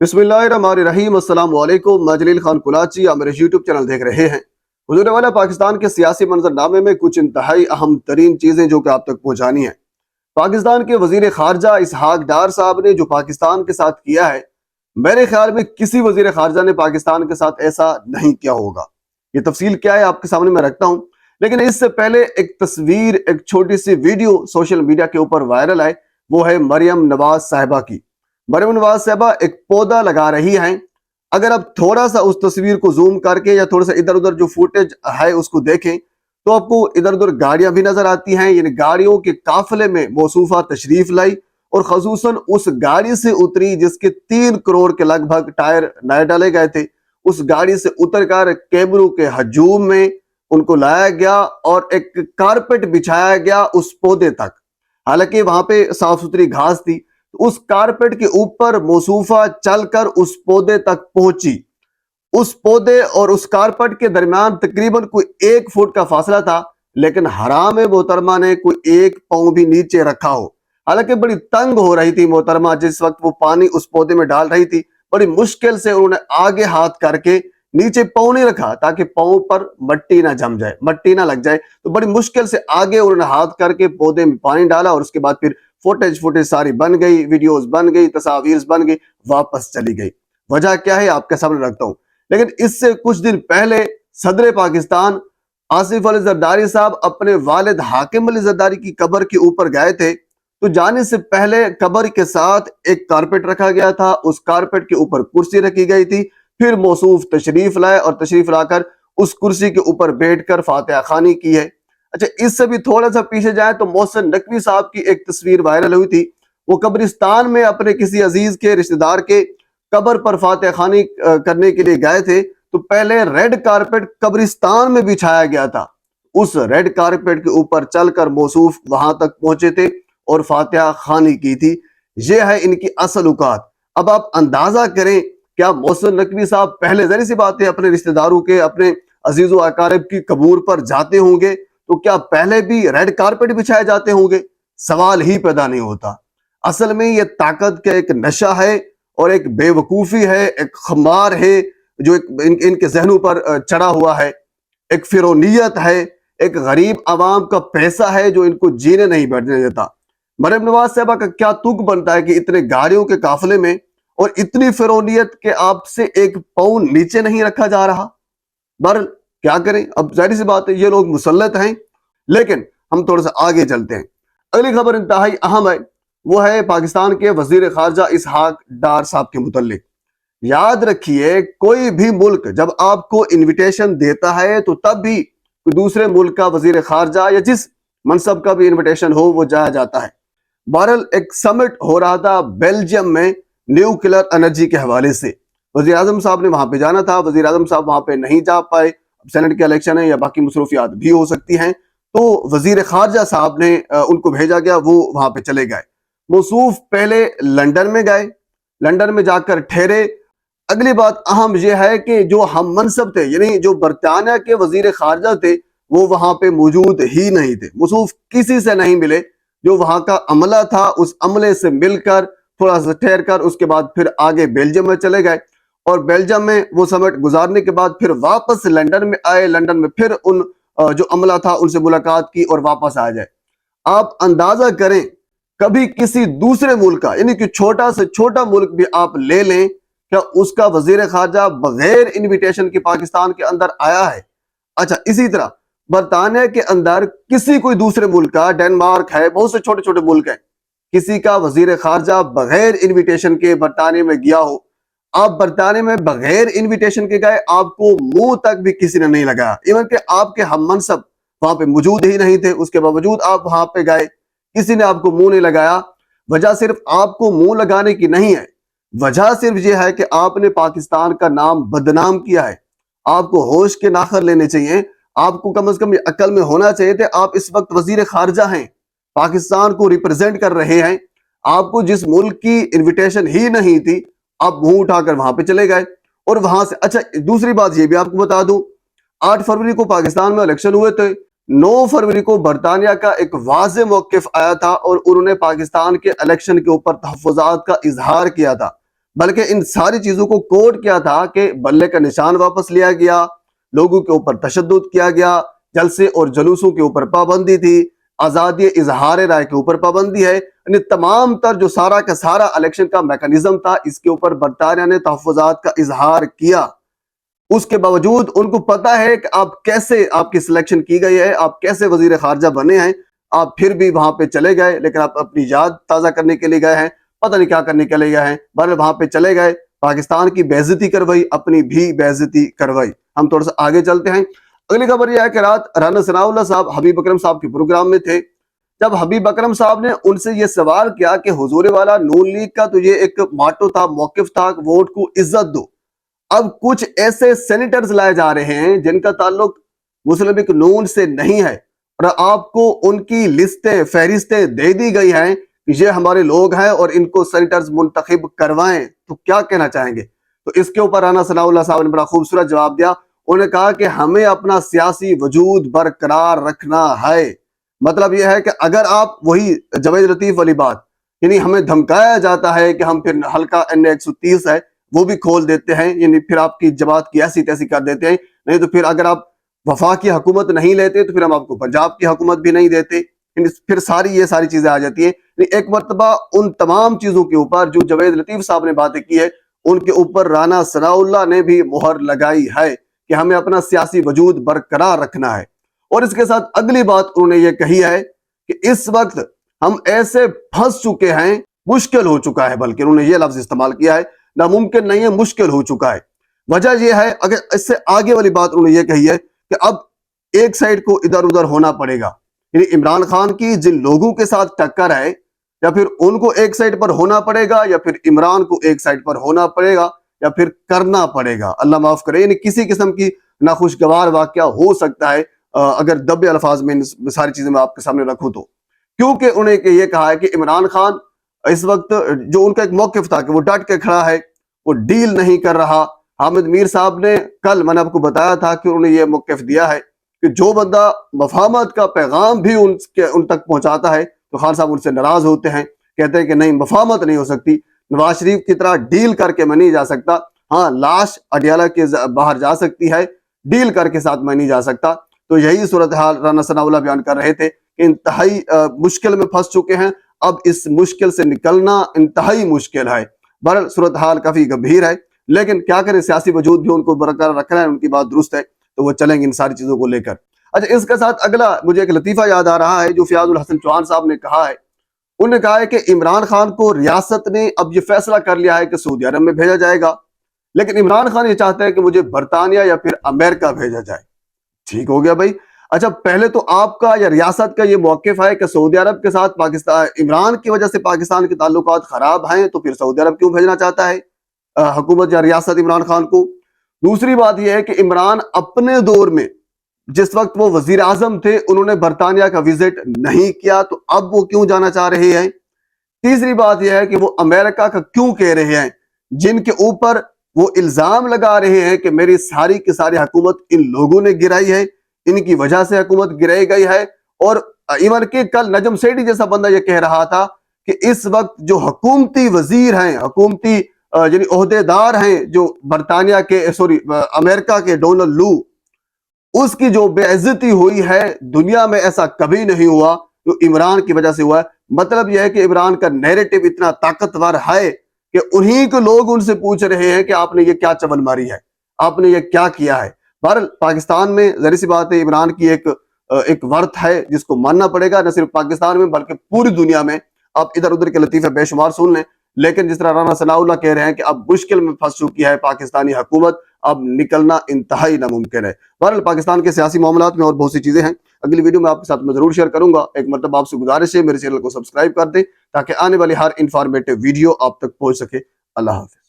बिस्मिल्लाहिर्रहमानिर्रहीम। अस्सलाम वालेकुम। मैं जलील खान कुलाची, आप मेरे यूट्यूब चैनल देख रहे हैं। हुजूर वाला पाकिस्तान के सियासी मंजरनामे में कुछ इंतहाई अहम तरीन चीज़ें जो कि आप तक पहुँचानी है। पाकिस्तान के वजीर खारजा इसहाक डार साहब ने जो पाकिस्तान के साथ किया है, मेरे ख्याल में किसी वजीर खारजा ने पाकिस्तान के साथ ऐसा नहीं किया होगा। ये तफसील क्या है आपके सामने मैं रखता हूँ, लेकिन इससे पहले एक तस्वीर, एक छोटी सी वीडियो सोशल मीडिया के ऊपर वायरल है। वो है मरियम नवाज साहिबा की। मरियम नवाज साहिबा एक पौधा लगा रही हैं। अगर आप थोड़ा सा उस तस्वीर को जूम करके या थोड़ा सा इधर उधर जो फुटेज है उसको देखें तो आपको इधर उधर गाड़ियां भी नजर आती हैं। यानी गाड़ियों के काफिले में मौसूफा तशरीफ लाई और खसूसन उस गाड़ी से उतरी जिसके 3 करोड़ के लगभग टायर नए डाले गए थे। उस गाड़ी से उतरकर कैमरों के हजूम में उनको लाया गया और एक कारपेट बिछाया गया उस पौधे तक। हालांकि वहां पे साफ सुथरी घास थी। उस कारपेट के ऊपर मौसूफा चलकर उस पौधे तक पहुंची। उस पौधे और उस कारपेट के दरमियान तकरीबन कोई 1 फुट का फासला था, लेकिन हराम मोहतरमा ने कोई 1 पाँव भी नीचे रखा हो। हालांकि बड़ी तंग हो रही थी मोहतरमा जिस वक्त वो पानी उस पौधे में डाल रही थी। बड़ी मुश्किल से उन्होंने आगे हाथ करके नीचे पाँव नहीं रखा ताकि पाँव पर मट्टी ना जम जाए, मट्टी ना लग जाए। तो बड़ी मुश्किल से आगे उन्होंने हाथ करके पौधे में पानी डाला और उसके बाद फिर फुटेज सारी बन गई, वीडियोस बन गई, तस्वीर बन गई, वापस चली गई। वजह क्या है आपके सामने रखता हूं। लेकिन इससे कुछ दिन पहले सदर पाकिस्तान आसिफ अली जरदारी साहब अपने वालिद हाकिम अली जरदारी की कब्र के ऊपर गए थे। तो जाने से पहले कब्र के साथ एक कारपेट रखा गया था। उस कारपेट के ऊपर कुर्सी रखी गई थी। फिर मौसूफ तशरीफ लाए और तशरीफ लाकर उस कुर्सी के ऊपर बैठकर फातिहा खानी की है। अच्छा, इससे भी थोड़ा सा पीछे जाए तो मोहसिन नकवी साहब की एक तस्वीर वायरल हुई थी। वो कब्रिस्तान में अपने किसी अजीज के रिश्तेदार के कब्र पर फातिहा खानी करने के लिए गए थे। तो पहले रेड कारपेट कब्रिस्तान में बिछाया गया था। उस रेड कारपेट के ऊपर चलकर मौसूफ वहां तक पहुंचे थे और फातिहा खानी की थी। ये है इनकी असल औकात। अब आप अंदाजा करें, क्या मोहसिन नकवी साहब पहले, जरी सी बात है, अपने रिश्तेदारों के, अपने अजीजों अकारिब की कब्र पर जाते होंगे तो क्या पहले भी रेड कारपेट बिछाए जाते होंगे? सवाल ही पैदा नहीं होता। असल में ये ताकत का एक नशा है और एक बेवकूफी है, एक खमार है जो इनके जहनों पर चढ़ा हुआ है। एक फिरौनियत है, एक गरीब आवाम का पैसा है जो इनको जीने नहीं बैठने देता। मरियम नवाज साहबा का क्या तुक बनता है कि इतने गाड़ियों के काफिले में और इतनी फिरौनियत के आपसे 1 पाउंड नीचे नहीं रखा जा रहा। बहरहाल क्या करें, अब जाहिर सी बात है ये लोग मुसल्लत हैं। लेकिन हम थोड़ा सा आगे चलते हैं। अगली खबर इंतहाई अहम है। वो है पाकिस्तान के वजीर खारजा इसहाक डार साहब के मुतल्लिक। याद रखिए, कोई भी मुल्क जब आपको इनविटेशन देता है तो तब भी कोई दूसरे मुल्क का वजीर खारजा या जिस मनसब का भी इनविटेशन हो वो जाया जाता है। बहरहाल एक समिट हो रहा था बेल्जियम में न्यूक्लियर एनर्जी के हवाले से। वजीर आजम साहब ने वहां पे जाना था। वजीर आजम साहब वहां पे नहीं जा पाए। सेनेट के इलेक्शन है या बाकी मसरूफियात भी हो सकती हैं। तो वजीर खारजा साहब ने उनको भेजा गया, वो वहां पे चले गए। मौसूफ पहले लंदन में गए, लंदन में जाकर ठहरे। अगली बात अहम यह है कि जो हम मनसब थे, यानी जो बरतानिया के वजीर खारजा थे, वो वहां पे मौजूद ही नहीं थे। मौसूफ किसी से नहीं मिले। जो वहां का अमला था उस अमले से मिलकर थोड़ा सा ठहर कर उसके बाद फिर आगे बेल्जियम में चले गए और बेल्जियम में वो समिट गुजारने के बाद फिर वापस लंदन में आए। लंदन में फिर उन जो अमला था उनसे मुलाकात की और वापस आ जाए। आप अंदाजा करें, कभी किसी दूसरे मुल्क का, यानी कि छोटा से छोटा मुल्क भी आप ले लें, क्या उसका वजीर खारजा बगैर इनविटेशन के पाकिस्तान के अंदर आया है? अच्छा, इसी तरह बरतानिया के अंदर किसी कोई दूसरे मुल्क का, डेनमार्क है, बहुत से छोटे छोटे मुल्क हैं, किसी का वजीर खारजा बगैर इनविटेशन के बरतानिया में गया हो? आप बरतानिया में बगैर इनविटेशन के गए, आपको मुंह तक भी किसी ने नहीं लगाया। इवन कि आपके हम मनसब वहां पे मौजूद ही नहीं थे, उसके बावजूद आप वहां पे गए, किसी ने आपको मुंह नहीं लगाया। वजह सिर्फ आपको मुंह लगाने की नहीं है, वजह सिर्फ यह है कि आपने पाकिस्तान का नाम बदनाम किया है। आपको होश के नाखर लेने चाहिए। आपको कम से कम ये अकल में होना चाहिए थे, आप इस वक्त वजीर खारजा हैं, पाकिस्तान को रिप्रेजेंट कर रहे हैं। आपको जिस मुल्क की इनविटेशन ही नहीं थी, आप मुंह उठाकर वहां पे चले गए और वहां से। अच्छा, दूसरी बात ये भी आपको बता दूं, 8 फरवरी को पाकिस्तान में इलेक्शन हुए थे। 9 फरवरी को बरतानिया का एक वाज़े मौक़िफ़ आया था और उन्होंने पाकिस्तान के इलेक्शन के ऊपर तहफ़्फ़ुज़ात का इजहार किया था। बल्कि इन सारी चीजों को कोड किया था कि बल्ले का निशान वापस लिया गया, लोगों के ऊपर तशद्दुद किया गया, जलसे और जुलूसों के ऊपर पाबंदी थी, आजादी इजहार राय के ऊपर पाबंदी है। यानी तमाम तर जो सारा का सारा इलेक्शन का मैकेनिज्म था, इसके ऊपर बरतानिया ने तहफ़्फ़ुज़ात का इजहार किया। उसके बावजूद उनको पता है कि आप कैसे आपकी सिलेक्शन की गई है, आप कैसे वजीर खारजा बने हैं, आप फिर भी वहां पे चले गए। लेकिन आप अपनी याद ताज़ा करने के लिए गए हैं, पता नहीं क्या करने के लिए गए हैं, बहरहाल वहां पे चले गए, पाकिस्तान की बेइज्जती करवाई, अपनी भी बेइज्जती करवाई। हम थोड़ा सा आगे चलते हैं। अगली खबर यह है कि रात राना सनाउल्लाह साहब हबीब अकरम साहब के प्रोग्राम में थे। जब हबीब अकरम साहब ने उनसे ये सवाल किया कि हुजूर वाला नून लीग का तो ये एक माटो था, मौकिफ था, वोट को इज्जत दो। अब कुछ ऐसे सेनेटर्स लाए जा रहे हैं जिनका ताल्लुक मुस्लिम लीग नून से नहीं है, और आपको उनकी लिस्टें फहरिस्तें दे दी गई हैं कि ये हमारे लोग हैं और इनको सेनेटर्स मुंतखब करवाएं। तो क्या कहना चाहेंगे? तो इसके ऊपर राना सनाउल्लाह साहब ने बड़ा खूबसूरत जवाब दिया। उन्होंने कहा कि हमें अपना सियासी वजूद बरकरार रखना है। मतलब यह है कि अगर आप वही जवेद लतीफ वाली बात, यानी हमें धमकाया जाता है कि हम फिर हल्का NA 130 है वो भी खोल देते हैं, यानी फिर आपकी जमात की ऐसी तैसी कर देते हैं, नहीं तो फिर अगर आप वफा की हुकूमत नहीं लेते तो फिर हम आपको पंजाब की हुकूमत भी नहीं देते, फिर ये सारी चीजें आ जाती हैं। एक मरतबा उन तमाम चीजों के ऊपर जो जवेद लतीफ साहब ने बातें की है, उनके ऊपर राना सनाउल्लाह ने भी मुहर लगाई है कि हमें अपना सियासी वजूद बरकरार रखना है। और इसके साथ अगली बात उन्होंने ये कही है कि इस वक्त हम ऐसे फंस चुके हैं, मुश्किल हो चुका है, बल्कि उन्होंने ये लफ्ज इस्तेमाल किया है, नामुमकिन नहीं है, मुश्किल हो चुका है। वजह यह है, अगर इससे आगे वाली बात उन्होंने ये कही है कि अब एक साइड को इधर उधर होना पड़ेगा, यानी इमरान खान की जिन लोगों के साथ टक्कर है, या फिर उनको एक साइड पर होना पड़ेगा या फिर इमरान को एक साइड पर होना पड़ेगा या फिर करना पड़ेगा। अल्लाह माफ करे, यानी किसी किस्म की नाखुशगवार वाकया हो सकता है अगर दबे अल्फाज में सारी चीजें मैं आपके सामने रखूं तो। क्योंकि उन्हें ये कहा है कि इमरान खान इस वक्त जो उनका एक मौकिफ था कि वो डट के खड़ा है, वो डील नहीं कर रहा। हामिद मीर साहब ने कल मैंने आपको बताया था कि उन्होंने ये मौकिफ दिया है कि जो बंदा मफाहमत का पैगाम भी उन तक पहुंचाता है तो खान साहब उनसे नाराज होते हैं, कहते हैं कि नहीं, मफाहमत नहीं हो सकती, नवाज शरीफ की तरह डील करके मैं नहीं जा सकता। हाँ, लाश अडियाला के बाहर जा सकती है, डील करके साथ मैं नहीं जा सकता। तो यही सूरत हाल राना सनाउल्लाह बयान कर रहे थे कि इंतहाई मुश्किल में फंस चुके हैं, अब इस मुश्किल से निकलना इंतहाई मुश्किल है। बहरहाल सूरत हाल काफी गंभीर है, लेकिन क्या करें, सियासी वजूद भी उनको बरकरार रखना है, उनकी बात दुरुस्त है, तो वो चलेंगे इन सारी चीजों को लेकर। अच्छा, इसके साथ अगला मुझे एक लतीफा याद आ रहा है जो फयाजुल हसन चौहान साहब ने कहा है। उन्होंने कहा है कि इमरान खान को रियासत ने अब ये फैसला कर लिया है कि सऊदी अरब में भेजा जाएगा, लेकिन इमरान खान ये चाहते हैं कि मुझे बरतानिया या फिर अमेरिका भेजा जाए। ठीक हो गया भाई। अच्छा, पहले तो आपका या रियासत का ये मौकिफ है कि सऊदी अरब के साथ पाकिस्तान, इमरान की वजह से पाकिस्तान के ताल्लुकात खराब हैं, तो फिर सऊदी अरब क्यों भेजना चाहता है हुकूमत या रियासत इमरान खान को। दूसरी बात यह है कि इमरान अपने दौर में जिस वक्त वो वजीर आजम थे, उन्होंने बरतानिया का विजिट नहीं किया, तो अब वो क्यों जाना चाह रहे हैं। तीसरी बात यह है कि वो अमेरिका का क्यों कह रहे हैं, जिनके ऊपर वो इल्जाम लगा रहे हैं कि मेरी सारी की सारी हुकूमत इन लोगों ने गिराई है, इनकी वजह से हुकूमत गिराई गई है। और इवन के कल नजम सेठी जैसा बंदा ये कह रहा था कि इस वक्त जो हुकूमती वजीर हैं, हुकूमती यानी ओहदेदार हैं जो बरतानिया के अमेरिका के डोनाल्ड लू, उसकी जो बेइज्जती हुई है दुनिया में ऐसा कभी नहीं हुआ, जो इमरान की वजह से हुआ है। मतलब यह है कि इमरान का नैरेटिव इतना ताकतवर है कि उन्हीं के लोग उनसे पूछ रहे हैं कि आपने ये क्या चवन मारी है, आपने ये क्या किया है। बहरहाल पाकिस्तान में जरी सी बात है, इमरान की एक वर्थ है जिसको मानना पड़ेगा, न सिर्फ पाकिस्तान में बल्कि पूरी दुनिया में। आप इधर उधर के लतीफे बेशुमार सुन लें, लेकिन जिस तरह राना सनाउल्लाह कह रहे हैं कि अब मुश्किल में फंस चुकी है पाकिस्तानी हुकूमत, अब निकलना इंतहाई नामुमकिन है। बहरहाल पाकिस्तान के सियासी मामलात में और बहुत सी चीजें हैं, अगली वीडियो में आपके साथ मैं जरूर शेयर करूंगा। एक मतलब आपसे गुजारिश है मेरे चैनल को सब्सक्राइब कर दें ताकि आने वाली हर इंफॉर्मेटिव वीडियो आप तक पहुंच सके। अल्लाह हाफिज।